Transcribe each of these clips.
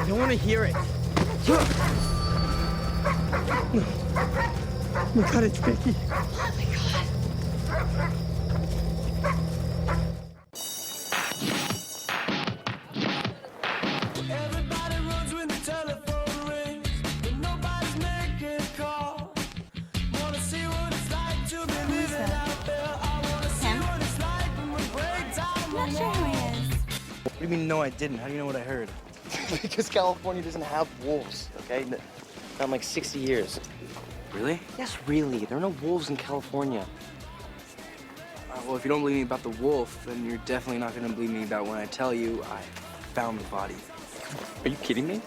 don't want to hear it. Oh my God, it's Vicky. Oh my God. Everybody runs when the telephone rings, but nobody's making a call. Wanna see what it's like to be living out there. I wanna see what it's like when we break down. I'm not sure who he is. What do you mean, no, I didn't? How do you know what I heard? Because California doesn't have wolves, okay? Not in like 60 years. Really? Yes, really. There are no wolves in California. Well, if you don't believe me about the wolf, then you're definitely not going to believe me about when I tell you I found the body. Are you kidding me?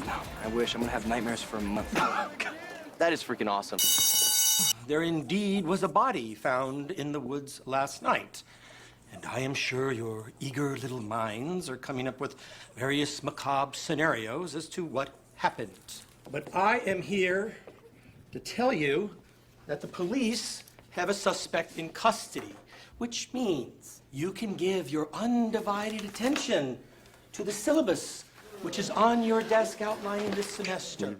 No, I wish. I'm going to have nightmares for a month. That is freaking awesome. There indeed was a body found in the woods last night. And I am sure your eager little minds are coming up with various macabre scenarios as to what happened. But I am here to tell you that the police have a suspect in custody, which means you can give your undivided attention to the syllabus, which is on your desk outlining this semester.